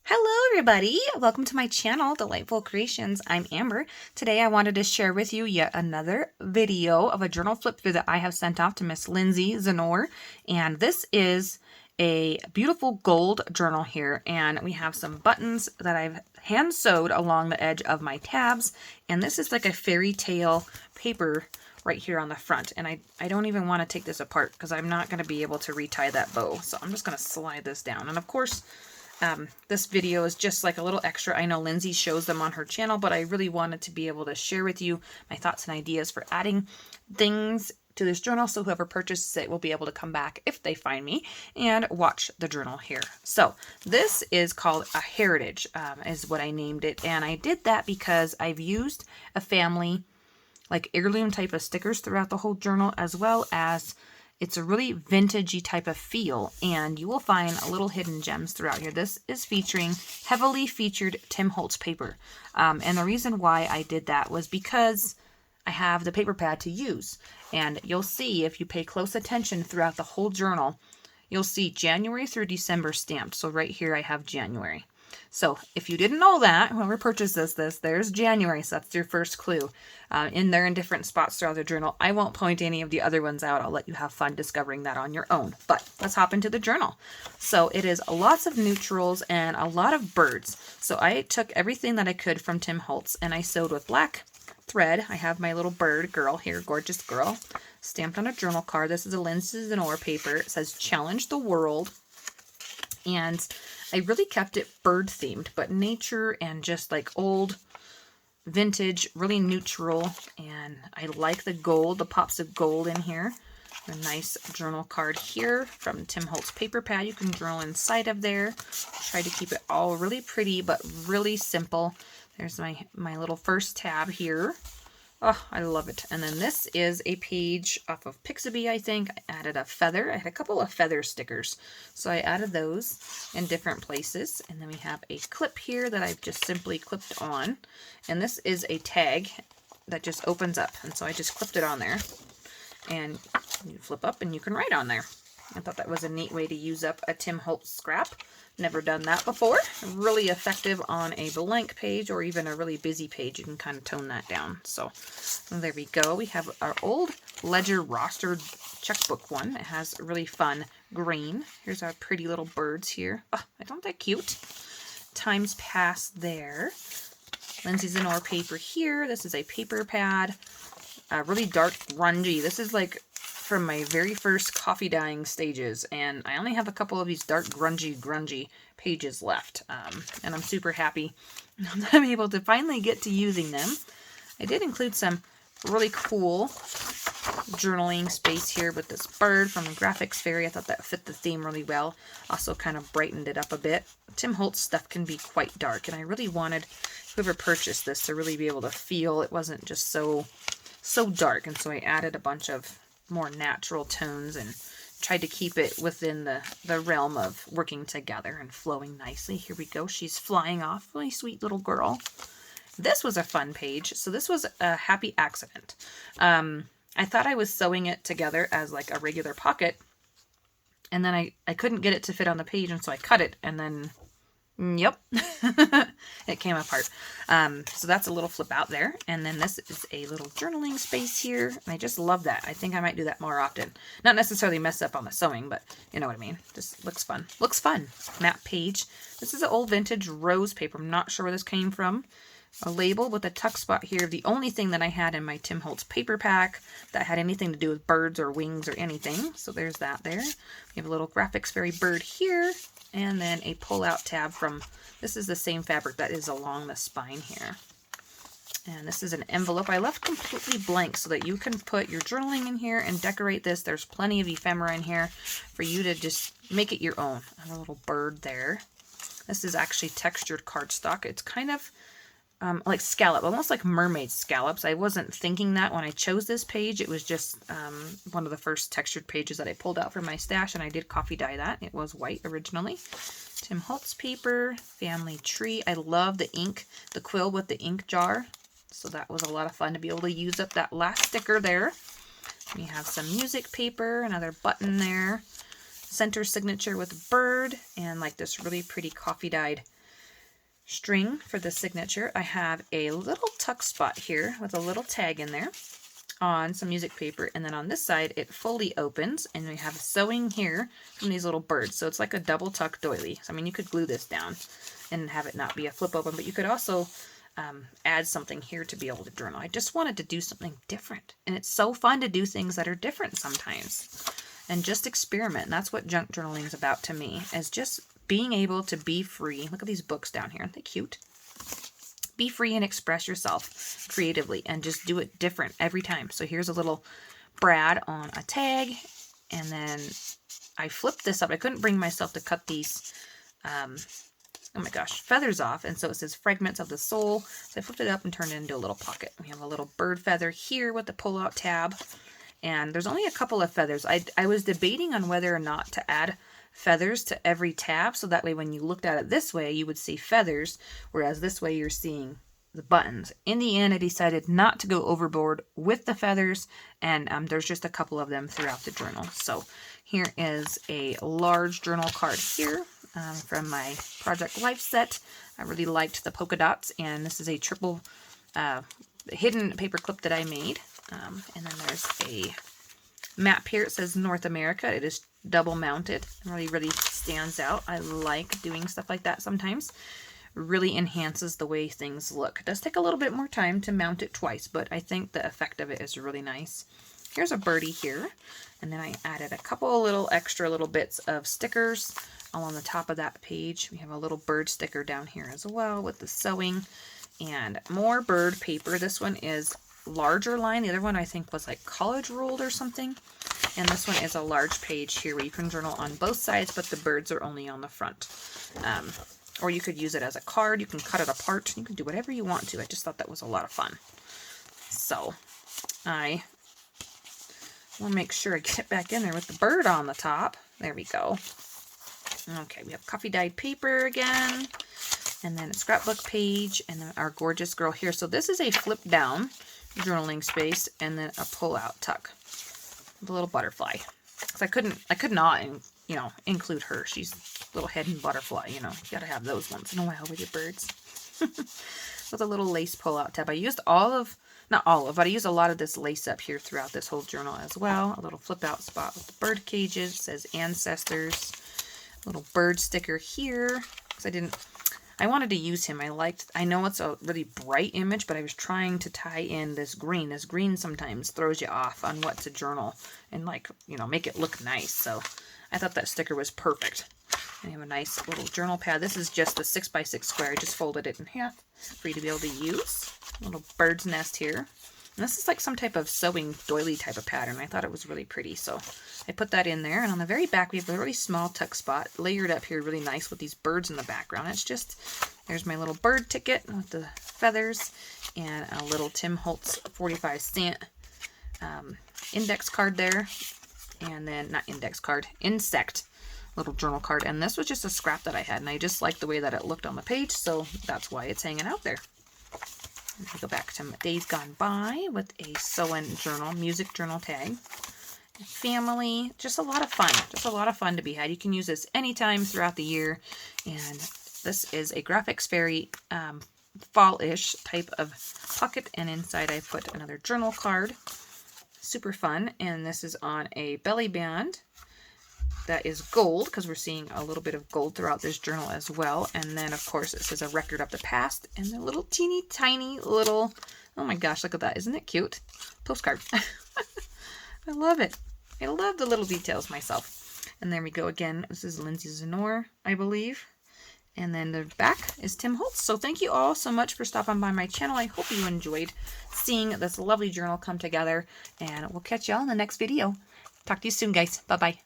Hello everybody! Welcome to my channel, Delightful Creations. I'm Amber. Today I wanted to share with you yet another video of a journal flip through that I have sent off to Miss Lindsay Zenor. And this is a beautiful gold journal here. And we have some buttons that I've hand sewed along the edge of my tabs. And this is like a fairy tale paper right here on the front. And I don't even want to take this apart because I'm not going to be able to retie that bow. So I'm just going to slide this down. And of course, this video is just like a little extra. I know Lindsay shows them on her channel, but I really wanted to be able to share with you my thoughts and ideas for adding things to this journal, so whoever purchases it will be able to come back if they find me and watch the journal here. So this is called a heritage, is what I named it, and I did that because I've used a family like heirloom type of stickers throughout the whole journal, as well as it's a really vintagey type of feel, and you will find little hidden gems throughout here. This is featuring heavily featured Tim Holtz paper. And the reason why I did that was because I have the paper pad to use. And you'll see, if you pay close attention throughout the whole journal, you'll see January through December stamped. So right here I have January. So if you didn't know that, whoever purchases this, there's January. So that's your first clue. In there in different spots throughout the journal. I won't point any of the other ones out. I'll let you have fun discovering that on your own. But let's hop into the journal. So it is lots of neutrals and a lot of birds. So I took everything that I could from Tim Holtz and I sewed with black thread. I have my little bird girl here, gorgeous girl, stamped on a journal card. This is a Lindsay Zenor paper. It says challenge the world. And I really kept it bird themed, but nature and just like old vintage, really neutral. And I like the gold, the pops of gold in here. A nice journal card here from Tim Holtz paper pad. You can journal inside of there. Try to keep it all really pretty, but really simple. There's my little first tab here. Oh, I love it. And then this is a page off of Pixabay, I think. I added a feather. I had a couple of feather stickers. So I added those in different places. And then we have a clip here that I've just simply clipped on. And this is a tag that just opens up. And so I just clipped it on there. And you flip up and you can write on there. I thought that was a neat way to use up a Tim Holtz scrap. Never done that before. Really effective on a blank page or even a really busy page. You can kind of tone that down. So there we go. We have our old Ledger roster checkbook one. It has a really fun green. Here's our pretty little birds here. Oh, aren't they cute? Times Pass there. Lindsay Zenor paper here. This is a paper pad. Really dark grungy. This is like from my very first coffee dyeing stages, and I only have a couple of these dark grungy pages left, and I'm super happy that I'm able to finally get to using them. I did include some really cool journaling space here with this bird from Graphics Fairy. I thought that fit the theme really well. Also kind of brightened it up a bit. Tim Holtz stuff can be quite dark, and I really wanted whoever purchased this to really be able to feel it wasn't just so dark, and so I added a bunch of more natural tones and tried to keep it within the realm of working together and flowing nicely. Here we go. She's flying off. Really sweet little girl. This was a fun page. So this was a happy accident. I thought I was sewing it together as like a regular pocket, and then I couldn't get it to fit on the page, and so I cut it, and then yep, it came apart. So that's a little flip out there. And then this is a little journaling space here. And I just love that. I think I might do that more often. Not necessarily mess up on the sewing, but you know what I mean. Just looks fun. Looks fun. Map page. This is an old vintage rose paper. I'm not sure where this came from. A label with a tuck spot here. The only thing that I had in my Tim Holtz paper pack that had anything to do with birds or wings or anything. So there's that there. We have a little Graphics Fairy bird here. And then a pull-out tab from, this is the same fabric that is along the spine here. And this is an envelope I left completely blank so that you can put your journaling in here and decorate this. There's plenty of ephemera in here for you to just make it your own. I have a little bird there. This is actually textured cardstock. It's kind of like scallop, almost like mermaid scallops. I wasn't thinking that when I chose this page. It was just one of the first textured pages that I pulled out from my stash, and I did coffee dye that. It was white originally. Tim Holtz paper, family tree. I love the ink, the quill with the ink jar. So that was a lot of fun to be able to use up that last sticker there. We have some music paper, another button there. Center signature with a bird, and like this really pretty coffee dyed string for the signature. I have a little tuck spot here with a little tag in there on some music paper, and then on this side it fully opens, and we have sewing here from these little birds. So it's like a double tuck doily. So I mean, you could glue this down and have it not be a flip open, but you could also add something here to be able to journal. I just wanted to do something different, and it's so fun to do things that are different sometimes and just experiment. And that's what junk journaling is about to me, is just being able to be free. Look at these books down here. Aren't they cute? Be free and express yourself creatively and just do it different every time. So here's a little Brad on a tag, and then I flipped this up. I couldn't bring myself to cut these oh my gosh, feathers off, and so it says fragments of the soul. So I flipped it up and turned it into a little pocket. We have a little bird feather here with the pull-out tab, and there's only a couple of feathers. I was debating on whether or not to add feathers to every tab, so that way when you looked at it this way, you would see feathers, whereas this way you're seeing the buttons. In the end, I decided not to go overboard with the feathers, and there's just a couple of them throughout the journal. So here is a large journal card here from my Project Life set. I really liked the polka dots, and this is a triple hidden paper clip that I made. And then there's a map here. It says North America. It is double mounted. It really stands out. I like doing stuff like that sometimes. Really enhances the way things look. It does take a little bit more time to mount it twice, but I think the effect of it is really nice. Here's a birdie here, and then I added a couple of little extra little bits of stickers along the top of that page. We have a little bird sticker down here as well with the sewing, and more bird paper. This one is larger line. The other one I think was like college ruled or something, and this one is a large page here where you can journal on both sides, but the birds are only on the front. Or you could use it as a card. You can cut it apart. You can do whatever you want to. I just thought that was a lot of fun. So I will make sure I get it back in there with the bird on the top. There we go. Okay, we have coffee dyed paper again, and then a scrapbook page, and then our gorgeous girl here. So this is a flip down journaling space, and then a pull out tuck. The little butterfly. Because I could not, include her. She's a little head and butterfly, you gotta have those once in a while with your birds. With a little lace pull out tab. I used not all of, but I used a lot of this lace up here throughout this whole journal as well. A little flip out spot with the bird cages. It says ancestors. A little bird sticker here. Because I wanted to use him. I know it's a really bright image, but I was trying to tie in this green. This green sometimes throws you off on what to journal and make it look nice. So I thought that sticker was perfect. And you have a nice little journal pad. This is just the 6x6 square. I just folded it in half for you to be able to use. A little bird's nest here. And this is like some type of sewing doily type of pattern. I thought it was really pretty, so I put that in there. And on the very back, we have a really small tuck spot layered up here really nice with these birds in the background. It's just, there's my little bird ticket with the feathers and a little Tim Holtz 45-cent index card there. And then, not index card, insect little journal card. And this was just a scrap that I had, and I just liked the way that it looked on the page, so that's why it's hanging out there. And I go back to Days Gone By with a sew-in journal, music journal tag. Family, just a lot of fun. Just a lot of fun to be had. You can use this anytime throughout the year. And this is a Graphics Fairy fall-ish type of pocket. And inside I put another journal card. Super fun. And this is on a belly band that is gold, because we're seeing a little bit of gold throughout this journal as well. And then, of course, it says a record of the past. And the little teeny tiny little, oh my gosh, look at that. Isn't it cute? Postcard. I love it. I love the little details myself. And there we go again. This is Lindsay Zenor, I believe. And then the back is Tim Holtz. So thank you all so much for stopping by my channel. I hope you enjoyed seeing this lovely journal come together. And we'll catch y'all in the next video. Talk to you soon, guys. Bye-bye.